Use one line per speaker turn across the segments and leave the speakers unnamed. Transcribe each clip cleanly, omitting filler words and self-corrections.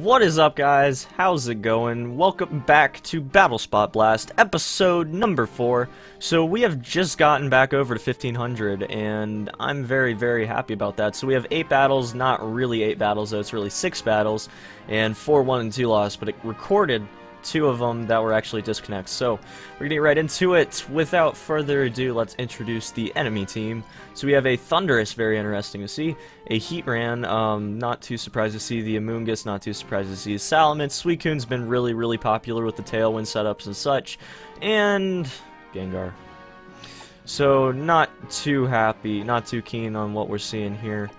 What is up, guys? How's it going? Welcome back to Battle Spot Blast, episode number 4. So we have just gotten back over to 1500, and I'm very, very happy about that. So we have 8 battles, not really 8 battles though, it's really 6 battles, and 4 won and 2 lost, but it recorded 2 of them that were actually disconnects. So we're getting right into it. Without further ado, let's introduce the enemy team. So we have a Thunderous, very interesting to see, a Heatran, not too surprised to see, the Amoonguss, not too surprised to see, Salamence, Suicune's been really popular with the Tailwind setups and such, and Gengar. So not too happy, not too keen on what we're seeing here.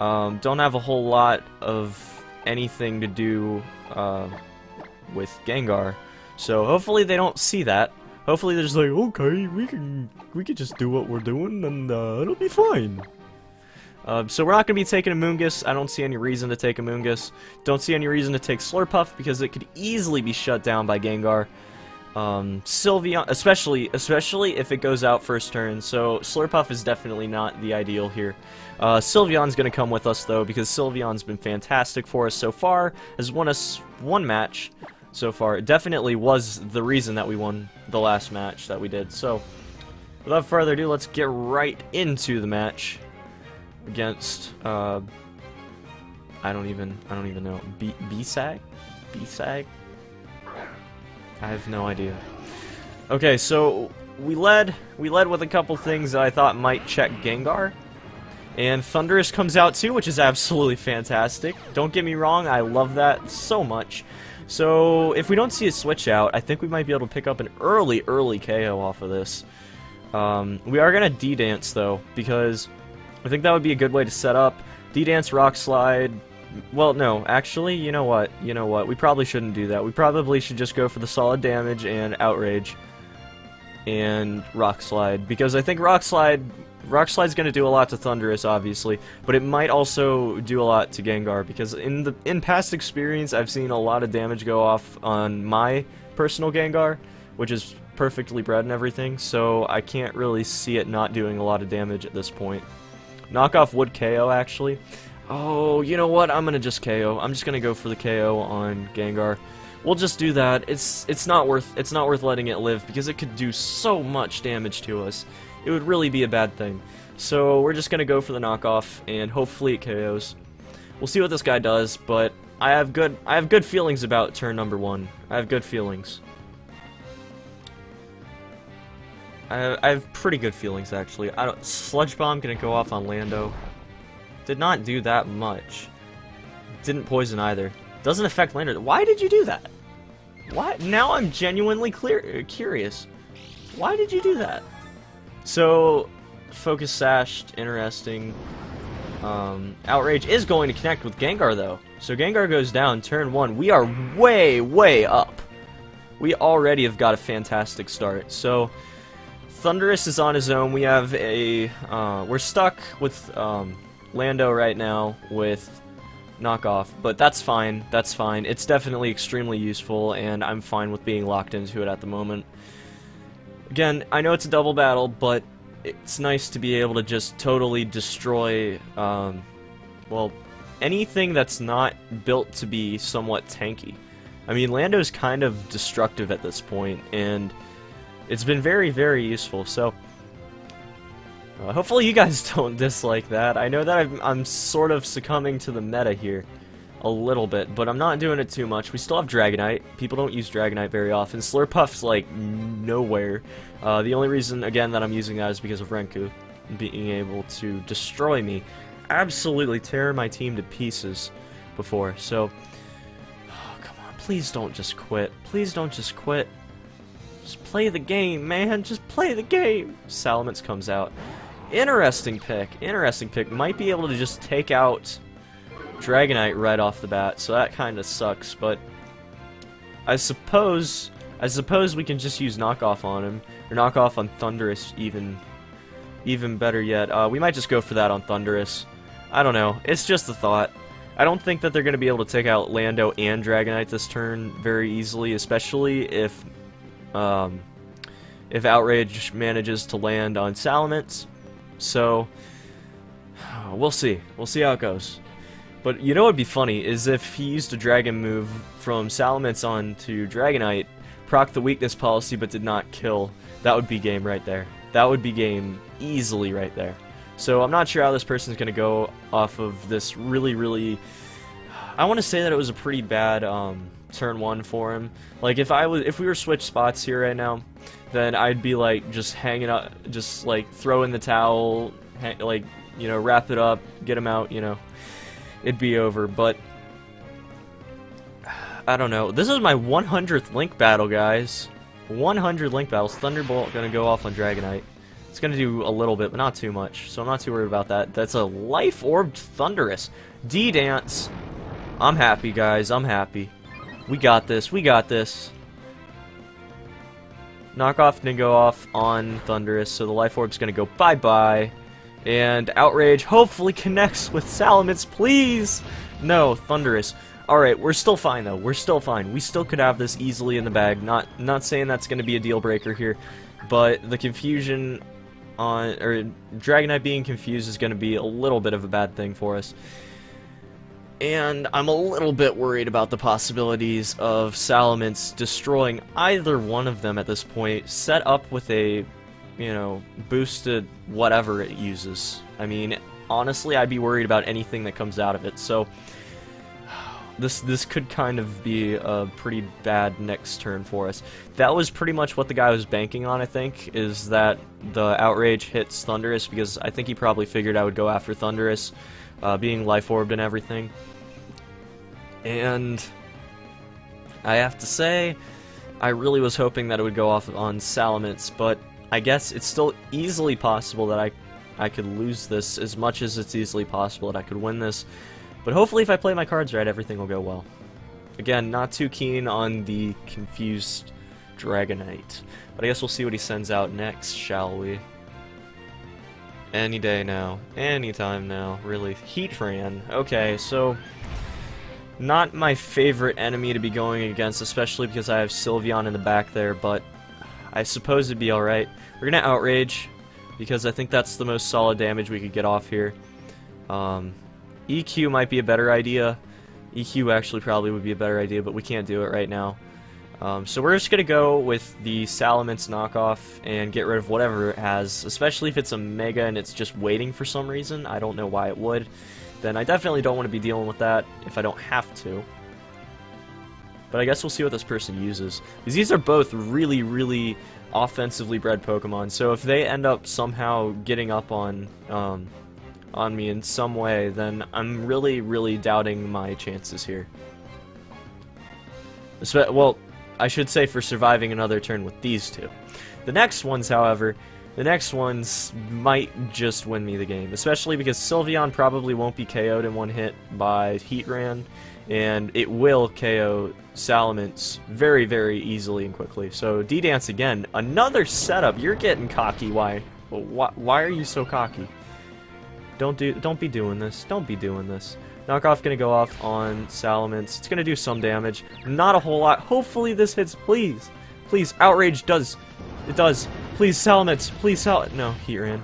Don't have a whole lot of anything to do with Gengar, so hopefully they don't see that. Hopefully they're just like, okay, we can just do what we're doing and it'll be fine. So we're not going to be taking Amoonguss. I don't see any reason to take Amoonguss. Don't see any reason to take Slurpuff because it could easily be shut down by Gengar. Sylveon, especially if it goes out first turn, so Slurpuff is definitely not the ideal here. Sylveon's going to come with us though because Sylveon's been fantastic for us so far, has won us 1 match so far. It definitely was the reason that we won the last match that we did. So without further ado, let's get right into the match against I don't even know. B-Sag? B-Sag? I have no idea. Okay, so we led with a couple things that I thought might check Gengar. And Thunderous comes out too, which is absolutely fantastic. Don't get me wrong, I love that so much. So if we don't see a switch out, I think we might be able to pick up an early KO off of this. We are going to D-Dance though, because I think that would be a good way to set up. D-Dance, Rock Slide. Well, no, actually, you know what? We probably shouldn't do that. We probably should just go for the solid damage and Outrage and Rock Slide, because I think Rock Slide's going to do a lot to Thunderous, obviously, but it might also do a lot to Gengar, because in past experience, I've seen a lot of damage go off on my personal Gengar, which is perfectly bred and everything, so I can't really see it not doing a lot of damage at this point. Knockoff would KO, actually. Oh, you know what? I'm gonna just KO. I'm just gonna go for the KO on Gengar. We'll just do that. It's not worth letting it live because it could do so much damage to us. It would really be a bad thing. So we're just gonna go for the knockoff and hopefully it KOs. We'll see what this guy does, but I have good feelings about turn number 1. I have good feelings. I have pretty good feelings actually. Sludge Bomb gonna go off on Lando. Did not do that much. Didn't poison either. Doesn't affect Lando. Why did you do that? Why? Now I'm genuinely curious. Why did you do that? So, Focus Sashed, interesting. Outrage is going to connect with Gengar though. So Gengar goes down, turn 1. We are way up. We already have got a fantastic start. So, Thunderous is on his own. We have a, we're stuck with, Lando right now with knockoff, but that's fine, it's definitely extremely useful and I'm fine with being locked into it at the moment. Again, I know it's a double battle, but it's nice to be able to just totally destroy well, anything that's not built to be somewhat tanky. I mean, Lando's kind of destructive at this point and it's been very useful, so hopefully you guys don't dislike that. I know that I'm sort of succumbing to the meta here a little bit, but I'm not doing it too much. We still have Dragonite. People don't use Dragonite very often. Slurpuff's like nowhere. The only reason, again, that I'm using that is because of Renku being able to destroy me. Absolutely tear my team to pieces before, so oh, come on, please don't just quit. Please don't just quit. Just play the game, man. Just play the game. Salamence comes out. Interesting pick. Might be able to just take out Dragonite right off the bat, so that kind of sucks, but I suppose we can just use knockoff on him, or knockoff on Thunderous even better yet. We might just go for that on Thunderous. I don't know. It's just a thought. I don't think that they're going to be able to take out Lando and Dragonite this turn very easily, especially if Outrage manages to land on Salamence. So, we'll see. We'll see how it goes. But you know what would be funny is if he used a dragon move from Salamence on to Dragonite, proc the weakness policy but did not kill. That would be game right there. That would be game easily right there. So I'm not sure how this person's going to go off of this really... I want to say that it was a pretty bad turn 1 for him. Like if we were switched spots here right now, then I'd be like just hanging up, just like throw in the towel, like, you know, wrap it up, get him out, you know. It'd be over, but I don't know. This is my 100th Link battle, guys. 100 Link battles. Thunderbolt gonna go off on Dragonite. It's gonna do a little bit, but not too much, so I'm not too worried about that. That's a Life Orbed Thundurus. D-Dance. I'm happy, guys. I'm happy. We got this. We got this. Knockoff didn't go off on Thundurus, so the Life Orb's gonna go bye-bye. And Outrage hopefully connects with Salamence, please! No, Thundurus. Alright, we're still fine, though. We're still fine. We still could have this easily in the bag. Not saying that's going to be a deal breaker here, but the confusion on... or Dragonite being confused is going to be a little bit of a bad thing for us. And I'm a little bit worried about the possibilities of Salamence destroying either one of them at this point, set up with a... you know, boosted whatever it uses. I mean, honestly, I'd be worried about anything that comes out of it, so this could kind of be a pretty bad next turn for us. That was pretty much what the guy was banking on, I think, is that the Outrage hits Thundurus, because I think he probably figured I would go after Thundurus, being Life Orbed and everything. And I have to say, I really was hoping that it would go off on Salamence, but I guess it's still easily possible that I could lose this, as much as it's easily possible that I could win this. But hopefully if I play my cards right, everything will go well. Again, not too keen on the confused Dragonite. But I guess we'll see what he sends out next, shall we? Any day now. Anytime now, really. Heatran. Okay, so... not my favorite enemy to be going against, especially because I have Sylveon in the back there, but I suppose it'd be alright. We're gonna Outrage, because I think that's the most solid damage we could get off here. EQ might be a better idea. EQ actually probably would be a better idea, but we can't do it right now. So we're just gonna go with the Salamence knockoff and get rid of whatever it has, especially if it's a Mega and it's just waiting for some reason. I don't know why it would. Then I definitely don't want to be dealing with that if I don't have to. But I guess we'll see what this person uses. Because these are both really offensively bred Pokemon, so if they end up somehow getting up on me in some way, then I'm really doubting my chances here. Well, I should say for surviving another turn with these two. The next ones, however, the next ones might just win me the game, especially because Sylveon probably won't be KO'd in one hit by Heatran, and it will KO Salamence very easily and quickly. So D-Dance again, another setup. You're getting cocky. Why are you so cocky? Don't be doing this. Don't be doing this. Knockoff gonna go off on Salamence. It's gonna do some damage. Not a whole lot. Hopefully this hits. Please. Please. Outrage does. It does. Please, Salamence. Please, no, Heatran.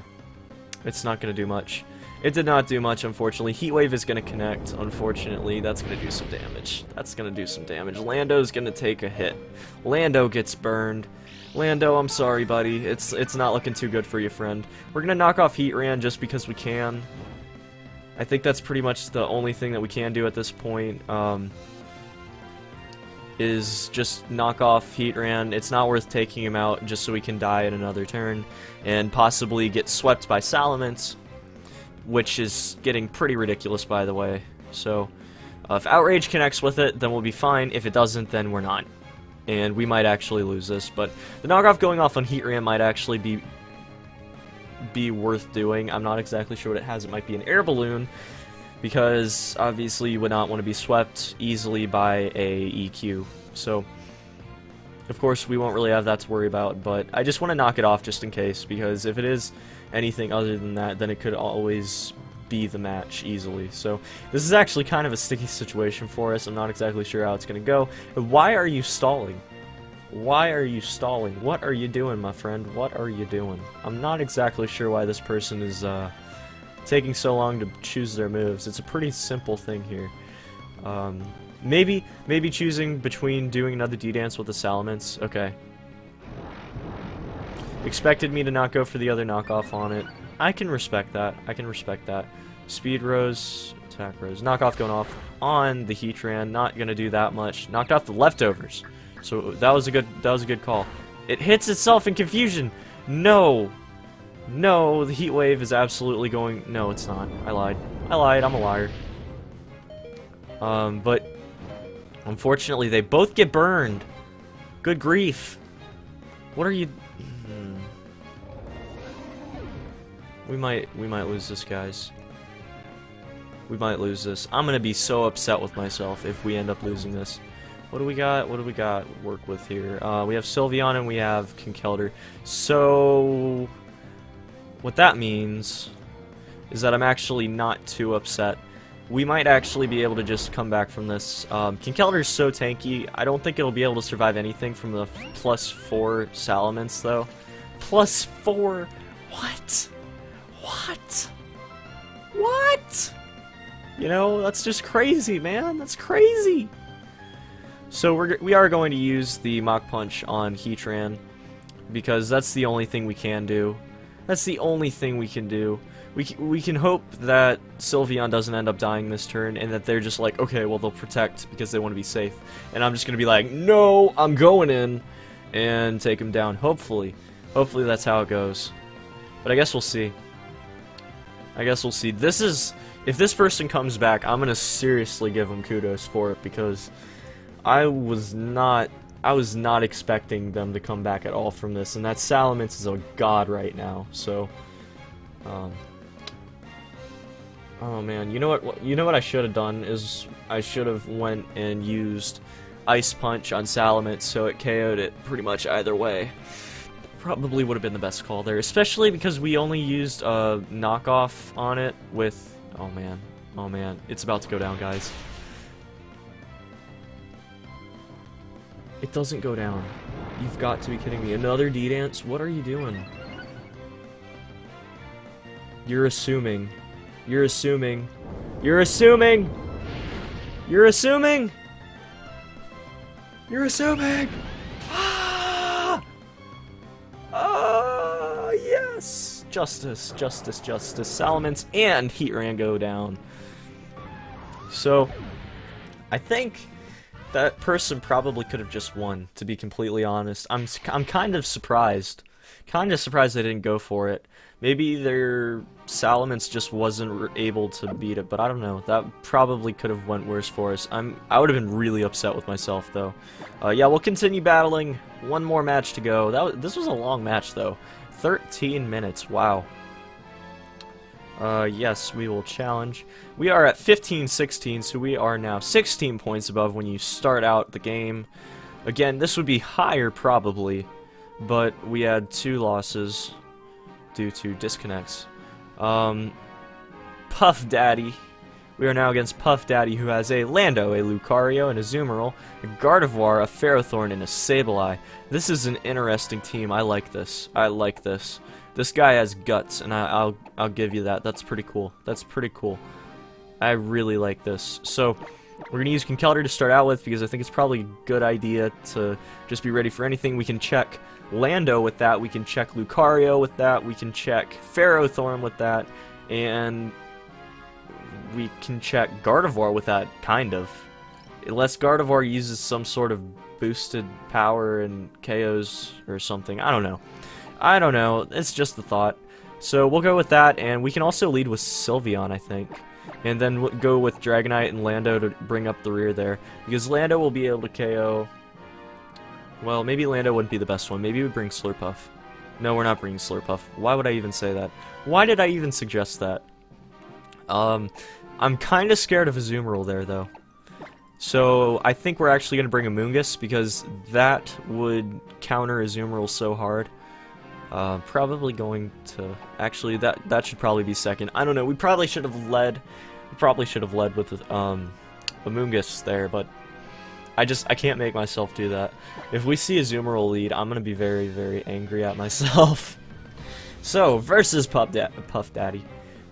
It's not gonna do much. It did not do much, unfortunately. Heat Wave is gonna connect, unfortunately. That's gonna do some damage. That's gonna do some damage. Lando's gonna take a hit. Lando gets burned. Lando, I'm sorry, buddy. It's not looking too good for you, friend. We're gonna knock off Heatran just because we can. I think that's pretty much the only thing that we can do at this point. Is just knock off Heatran. It's not worth taking him out just so we can die in another turn and possibly get swept by Salamence, which is getting pretty ridiculous, by the way. So if Outrage connects with it, then we'll be fine. If it doesn't, then we're not, and we might actually lose this. But the knockoff going off on Heatran might actually be worth doing. I'm not exactly sure what it has. It might be an air balloon, because obviously you would not want to be swept easily by a EQ. So, of course, we won't really have that to worry about, but I just want to knock it off just in case, because if it is anything other than that, then it could always be the match easily. So, this is actually kind of a sticky situation for us. I'm not exactly sure how it's going to go. Why are you stalling? Why are you stalling? What are you doing, my friend? What are you doing? I'm not exactly sure why this person is taking so long to choose their moves. It's a pretty simple thing here. Maybe choosing between doing another D-dance with the Salamence. Okay. Expected me to not go for the other knockoff on it. I can respect that. I can respect that. Speed Rose, attack Rose. Knockoff going off on the Heatran. Not gonna do that much. Knocked off the leftovers. So that was a good call. It hits itself in confusion. No. No, the Heat Wave is absolutely going... No, it's not. I lied. I'm a liar. But... Unfortunately, they both get burned. Good grief. What are you... We might lose this, guys. We might lose this. I'm gonna be so upset with myself if we end up losing this. What do we got? What do we got to work with here? We have Sylveon and we have Conkeldurr. So... What that means is that I'm actually not too upset. We might actually be able to just come back from this. Conkeldurr is so tanky, I don't think it'll be able to survive anything from the +4 Salamence, though. +4? What? What? What? You know, that's just crazy, man. That's crazy. So we are going to use the Mach Punch on Heatran, because that's the only thing we can do. That's the only thing we can do. We can hope that Sylveon doesn't end up dying this turn, and that they're just like, okay, well, they'll protect because they want to be safe. And I'm just going to be like, no, I'm going in, and take him down. Hopefully. Hopefully that's how it goes. But I guess we'll see. I guess we'll see. This is... If this person comes back, I'm going to seriously give them kudos for it, because I was not expecting them to come back at all from this, and that Salamence is a god right now. So, oh man, you know what? You know what I should have done is I should have went and used Ice Punch on Salamence, so it KO'd it pretty much either way. Probably would have been the best call there, especially because we only used a knockoff on it with. Oh man, it's about to go down, guys. It doesn't go down. You've got to be kidding me. Another D-Dance? What are you doing? You're assuming. You're assuming. You're assuming! You're assuming! You're assuming! Ah! Ah, yes! Justice, justice, justice. Salamence and Heatran go down. So, I think that person probably could have just won, to be completely honest. I'm kind of surprised. Kind of surprised they didn't go for it. Maybe their Salamence just wasn't able to beat it, but I don't know. That probably could have went worse for us. I would have been really upset with myself, though. Yeah, we'll continue battling. One more match to go. This was a long match, though. 13 minutes. Wow. Yes, we will challenge. We are at 15-16, so we are now 16 points above when you start out the game. Again, this would be higher probably, but we had 2 losses due to disconnects. Puff Daddy. We are now against Puff Daddy, who has a Lando, a Lucario, and a Azumarill, a Gardevoir, a Ferrothorn, and a Sableye. This is an interesting team. I like this. I like this. This guy has guts, and I'll give you that. That's pretty cool. That's pretty cool. I really like this. So, we're going to use Conkeldurr to start out with, because I think it's probably a good idea to just be ready for anything. We can check Lando with that. We can check Lucario with that. We can check Ferrothorn with that. And we can check Gardevoir with that, kind of. Unless Gardevoir uses some sort of boosted power and KOs or something. I don't know. I don't know. It's just the thought. So we'll go with that, and we can also lead with Sylveon, I think. And then we'll go with Dragonite and Lando to bring up the rear there. Because Lando will be able to KO... Well, maybe Lando wouldn't be the best one. Maybe we bring Slurpuff. No, we're not bringing Slurpuff. Why would I even say that? Why did I even suggest that? I'm kind of scared of Azumarill there, though. So, I think we're actually going to bring a Moongus, because that would counter Azumarill so hard. Probably going to... Actually, that should probably be second. I don't know, we probably should have led... We probably should have led with a Moongus there, but... I can't make myself do that. If we see Azumarill lead, I'm going to be very, very angry at myself. So, versus Puff Daddy.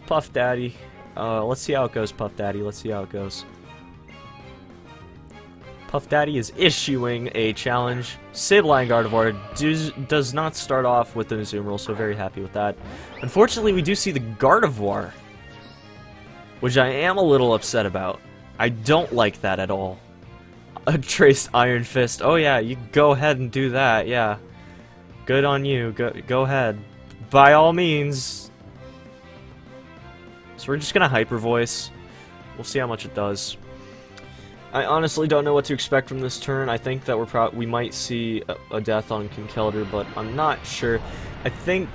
Puff Daddy. Let's see how it goes, Puff Daddy. Let's see how it goes. Puff Daddy is issuing a challenge. Sableye Gardevoir does not start off with the Azumarill, so very happy with that. Unfortunately, we do see the Gardevoir, which I am a little upset about. I don't like that at all. A Traced Iron Fist. Oh yeah, you go ahead and do that, yeah. Good on you, go ahead. By all means. So we're just gonna Hyper Voice. We'll see how much it does. I honestly don't know what to expect from this turn. I think that we might see a death on Conkeldurr, but I'm not sure. I think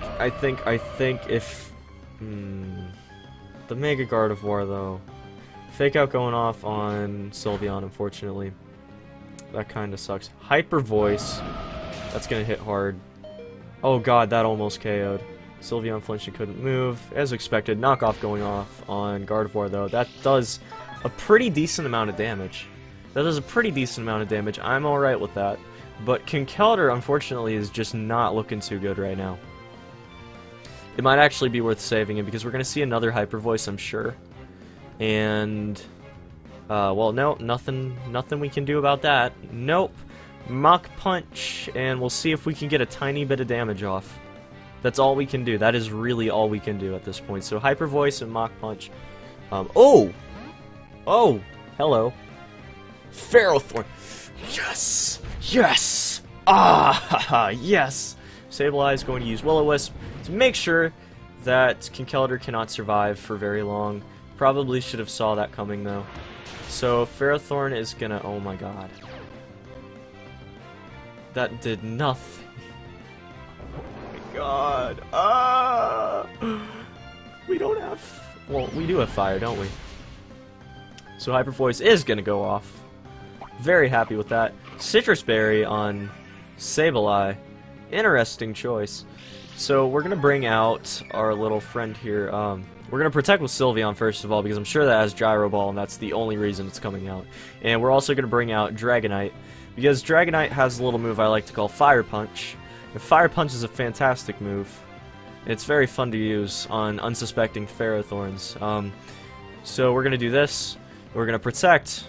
if the Mega Gardevoir though, Fake Out going off on Sylveon, unfortunately. That kind of sucks. Hyper Voice, that's gonna hit hard. Oh god, that almost KO'd. Sylveon flinched and couldn't move. As expected, knockoff going off on Gardevoir though. That does a pretty decent amount of damage. I'm alright with that. But Conkeldurr, unfortunately, is just not looking too good right now. It might actually be worth saving it because we're going to see another Hyper Voice, I'm sure. And, well, no, nothing we can do about that. Nope. Mach Punch, and we'll see if we can get a tiny bit of damage off. That's all we can do. That is really all we can do at this point. So Hyper Voice and Mach Punch. Oh! Oh! Hello. Ferrothorn. Yes! Yes! Ah! Yes! Sableye is going to use Will-O-Wisp to make sure that Conkeldurr cannot survive for very long. Probably should have saw that coming, though. So Ferrothorn is gonna... Oh my god. That did nothing. Oh my god. Ah! We don't have... Well, we do have fire, don't we? So Hyper Voice is gonna go off. Very happy with that. Citrus Berry on Sableye. Interesting choice. So we're gonna bring out our little friend here. We're gonna protect with Sylveon first of all because I'm sure that has Gyro Ball and that's the only reason it's coming out. And we're also gonna bring out Dragonite because Dragonite has a little move I like to call Fire Punch. And Fire Punch is a fantastic move. It's very fun to use on unsuspecting Ferrothorns. So we're gonna do this. We're gonna protect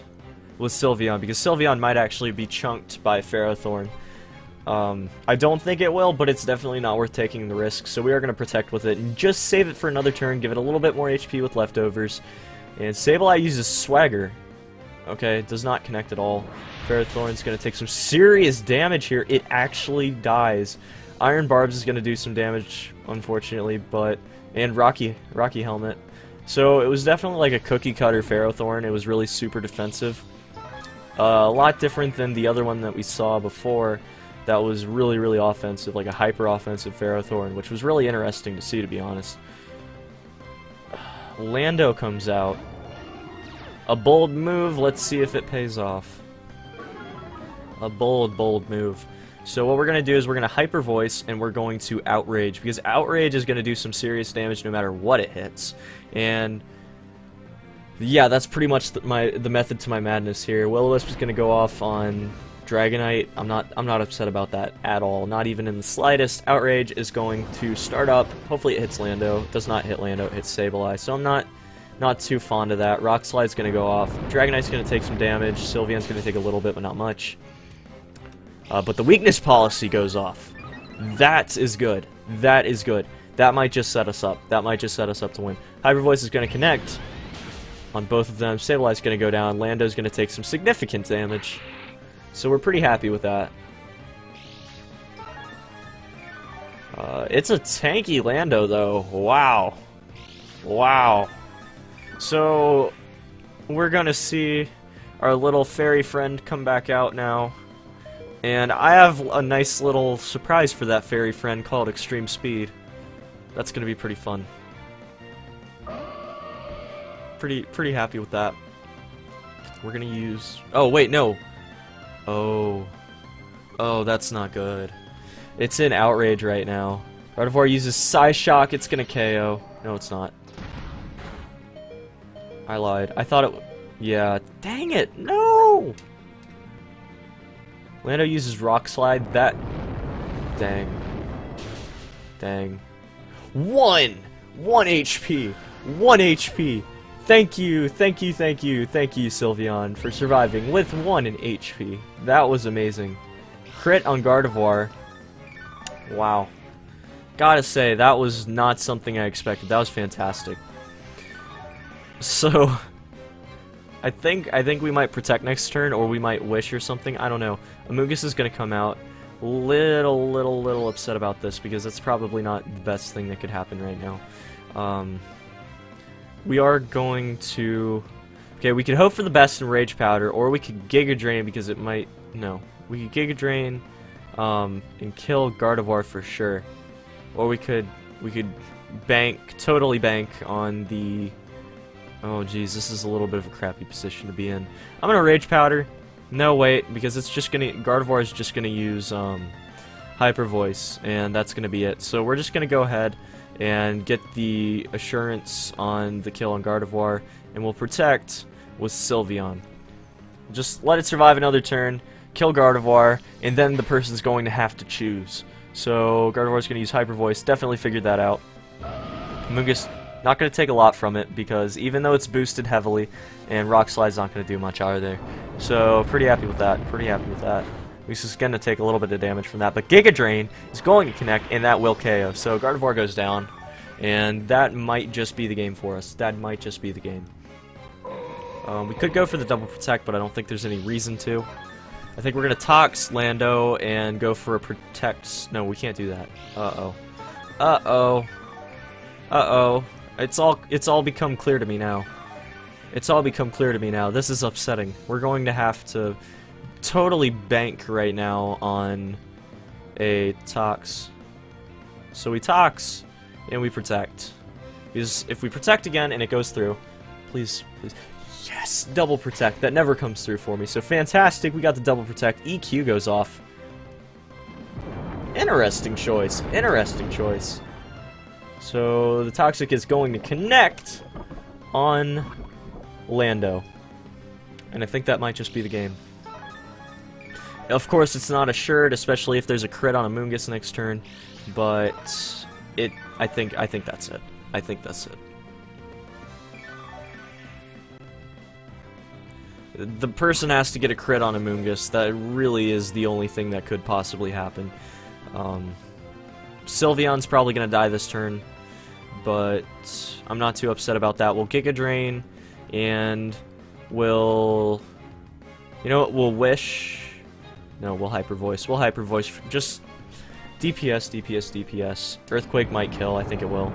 with Sylveon because Sylveon might actually be chunked by Ferrothorn. I don't think it will, but it's definitely not worth taking the risk, so we are going to protect with it and just save it for another turn, give it a little bit more HP with leftovers. And Sableye uses Swagger. Okay, it does not connect at all. Ferrothorn's going to take some serious damage here. It actually dies. Iron Barbs is going to do some damage, unfortunately, but... And Rocky Helmet. So it was definitely like a cookie-cutter Ferrothorn. It was really super defensive. A lot different than the other one that we saw before. That was really, really offensive, like a hyper-offensive Ferrothorn, which was really interesting to see, to be honest. Lando comes out. A bold move, let's see if it pays off. A bold move. So what we're going to do is we're going to Hyper Voice, and we're going to Outrage, because Outrage is going to do some serious damage no matter what it hits. And... yeah, that's pretty much the method to my madness here. Will-O-Wisp is going to go off on Dragonite. I'm not upset about that at all, not even in the slightest. Outrage is going to start up. Hopefully it hits Lando. It does not hit Lando, it hits Sableye. So I'm not too fond of that. Rock Slide's going to go off. Dragonite's going to take some damage. Sylveon's going to take a little bit, but not much. But the Weakness Policy goes off. That is good. That is good. That might just set us up. That might just set us up to win. Hyper Voice is going to connect on both of them. Sableye's going to go down. Lando's going to take some significant damage. So we're pretty happy with that. It's a tanky Lando, though. Wow. Wow. So, we're going to see our little fairy friend come back out now. And I have a nice little surprise for that fairy friend called Extreme Speed. That's going to be pretty fun. Pretty happy with that. We're gonna use... oh, wait, no. Oh, that's not good. It's in Outrage right now. Gardevoir uses Psyshock, it's gonna KO. No, it's not. I lied. I thought it... yeah, dang it, no! Lando uses Rock Slide, that... dang. Dang. 1 HP! 1 HP. Thank you, thank you, thank you, thank you, Sylveon, for surviving with 1 in HP. That was amazing. Crit on Gardevoir. Wow. Gotta say, that was not something I expected. That was fantastic. So, I think we might protect next turn, or we might wish or something. I don't know. Amoonguss is gonna come out. Little upset about this, because it's probably not the best thing that could happen right now. We are going to... Okay, we could hope for the best in Rage Powder, or we could Giga Drain, because it might... No. We could Giga Drain, and kill Gardevoir for sure. Or we could totally bank on the... Oh geez, this is a little bit of a crappy position to be in. I'm gonna Rage Powder. No, wait, because it's just gonna... Gardevoir is just gonna use, Hyper Voice, and that's gonna be it. So we're just gonna go ahead and get the assurance on the kill on Gardevoir, and we'll protect with Sylveon. Just let it survive another turn, kill Gardevoir, and then the person's going to have to choose. So Gardevoir's going to use Hyper Voice, definitely figured that out. Amoonguss not going to take a lot from it, because even though it's boosted heavily, and Rock Slide's not going to do much either. So pretty happy with that, pretty happy with that. At least it's going to take a little bit of damage from that, but Giga Drain is going to connect, and that will KO. So Gardevoir goes down, and that might just be the game for us. That might just be the game. We could go for the double protect, but I don't think there's any reason to. I think we're gonna Tox Lando and go for a protect. No, we can't do that. Uh-oh. Uh-oh. Uh-oh. It's all become clear to me now. It's all become clear to me now. This is upsetting. We're going to have to totally bank right now on a Tox. So we Tox and we protect. Because if we protect again and it goes through, please, please. Yes, double protect. That never comes through for me. So fantastic, we got the double protect. EQ goes off. Interesting choice. Interesting choice. So the Toxic is going to connect on Lando. And I think that might just be the game. Of course, it's not assured, especially if there's a crit on Amoonguss next turn. But I think that's it. I think that's it. The person has to get a crit on Amoonguss. That really is the only thing that could possibly happen. Sylveon's probably going to die this turn, but I'm not too upset about that. We'll Giga Drain, and we'll... You know what? We'll Wish... No, we'll Hyper Voice. We'll Hyper Voice. Just DPS, DPS, DPS. Earthquake might kill. I think it will.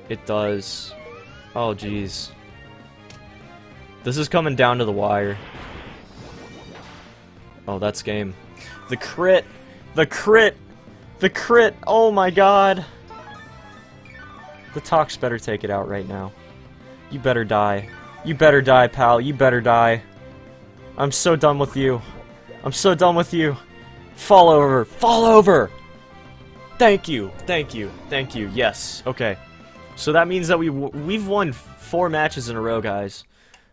It does. Oh, jeez. This is coming down to the wire. Oh, that's game. The crit! The crit! The crit! Oh my god! The Tox better take it out right now. You better die. You better die, pal. You better die. I'm so done with you. I'm so done with you. Fall over. Fall over! Thank you. Thank you. Thank you. Yes. Okay. So that means that we've won 4 matches in a row, guys.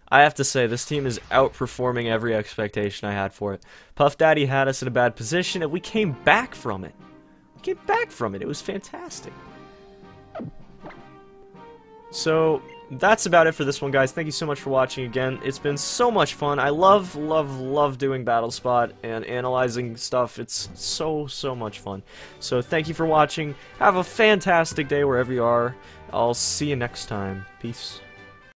I have to say, this team is outperforming every expectation I had for it. Puff Daddy had us in a bad position, and we came back from it. We came back from it. It was fantastic. So, that's about it for this one, guys. Thank you so much for watching again. It's been so much fun. I love doing Battle Spot and analyzing stuff. It's so much fun. So, thank you for watching. Have a fantastic day wherever you are. I'll see you next time. Peace.